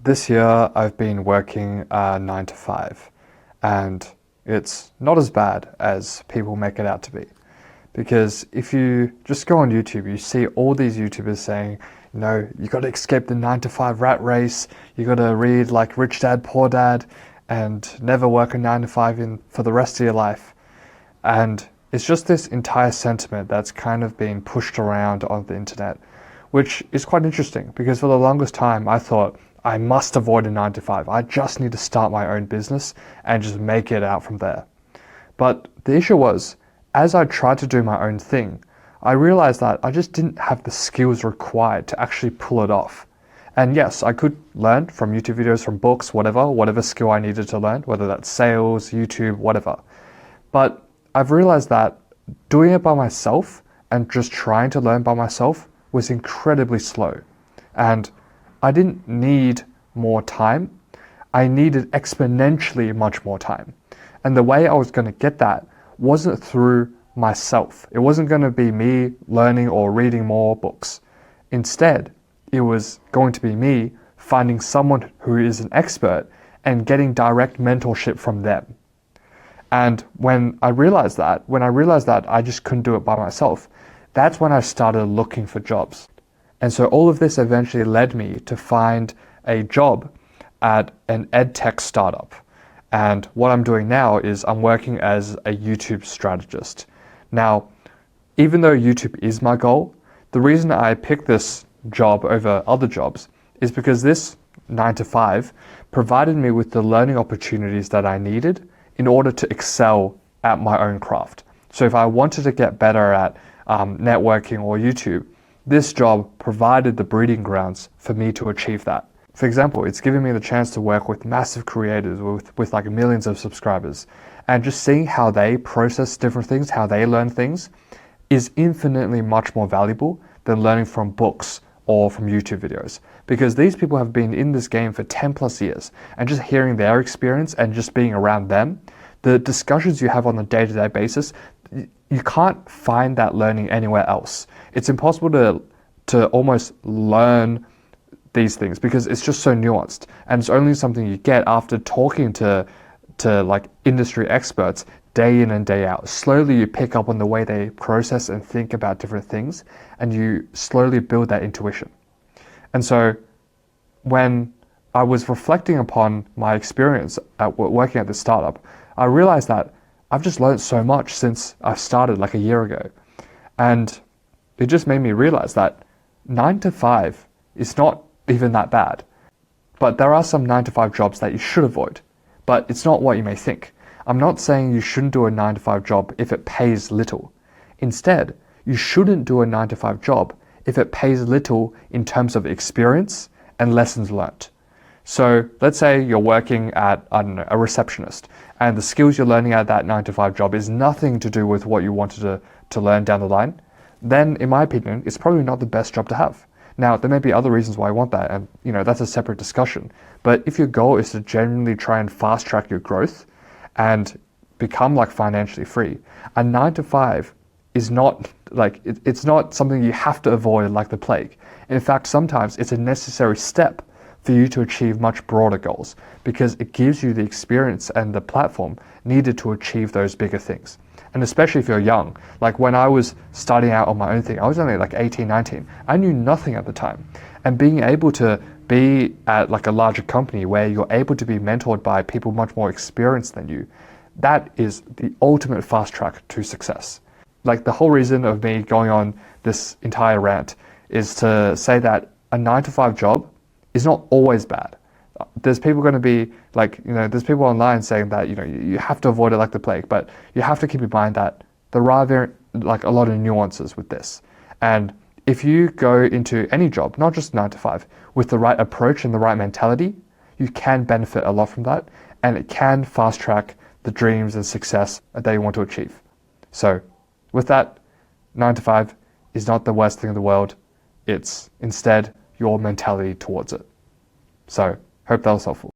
This year I've been working 9 to 5, and it's not as bad as people make it out to be. Because if you just go on YouTube, you see all these YouTubers saying, you got to escape the 9 to 5 rat race, you got to read like Rich Dad, Poor Dad, and never work a 9 to 5 for the rest of your life. And it's just this entire sentiment that's kind of being pushed around on the internet, which is quite interesting because for the longest time I thought, I must avoid a 9 to 5. I just need to start my own business and just make it out from there. But the issue was, as I tried to do my own thing, I realized that I just didn't have the skills required to actually pull it off. And yes, I could learn from YouTube videos, from books, whatever skill I needed to learn, whether that's sales, YouTube, whatever. But I've realized that doing it by myself and just trying to learn by myself was incredibly slow. And I didn't need more time. I needed exponentially much more time. And the way I was going to get that wasn't through myself. It wasn't going to be me learning or reading more books. Instead, it was going to be me finding someone who is an expert and getting direct mentorship from them. And when I realized that I just couldn't do it by myself, that's when I started looking for jobs. And so all of this eventually led me to find a job at an edtech startup. And what I'm doing now is I'm working as a YouTube strategist. Now, even though YouTube is my goal, the reason I picked this job over other jobs is because this 9 to 5 provided me with the learning opportunities that I needed in order to excel at my own craft. So if I wanted to get better at networking or YouTube, this job provided the breeding grounds for me to achieve that. For example, it's given me the chance to work with massive creators with like millions of subscribers, and just seeing how they process different things, how they learn things, is infinitely much more valuable than learning from books or from YouTube videos. Because these people have been in this game for 10 plus years, and just hearing their experience and just being around them, the discussions you have on a day-to-day basis, you can't find that learning anywhere else. It's impossible to almost learn these things because it's just so nuanced, and it's only something you get after talking to like industry experts day in and day out. Slowly you pick up on the way they process and think about different things, and you slowly build that intuition. And so when I was reflecting upon my experience at working at this startup, I realized that I've just learned so much since I started like a year ago. And it just made me realize that 9 to 5 is not even that bad. But there are some 9 to 5 jobs that you should avoid. But it's not what you may think. I'm not saying you shouldn't do a 9 to 5 job if it pays little. Instead, you shouldn't do a 9 to 5 job if it pays little in terms of experience and lessons learned. So let's say you're working at, I don't know, a receptionist, and the skills you're learning at that 9 to 5 job is nothing to do with what you wanted to learn down the line. Then, in my opinion, it's probably not the best job to have. Now, there may be other reasons why I want that, and that's a separate discussion. But if your goal is to genuinely try and fast track your growth and become like financially free, a 9 to 5 is not like, it's not something you have to avoid like the plague. In fact, sometimes it's a necessary step for you to achieve much broader goals because it gives you the experience and the platform needed to achieve those bigger things. And especially if you're young, like when I was starting out on my own thing, I was only like 18, 19. I knew nothing at the time. And being able to be at like a larger company where you're able to be mentored by people much more experienced than you, that is the ultimate fast track to success. Like the whole reason of me going on this entire rant is to say that a 9 to 5 job is not always bad. There's people going to be like, there's people online saying that, you have to avoid it like the plague, but you have to keep in mind that there are like a lot of nuances with this. And if you go into any job, not just 9 to 5, with the right approach and the right mentality, you can benefit a lot from that, and it can fast track the dreams and success that you want to achieve. So with that, 9 to 5 is not the worst thing in the world. It's instead your mentality towards it. So hope that was helpful.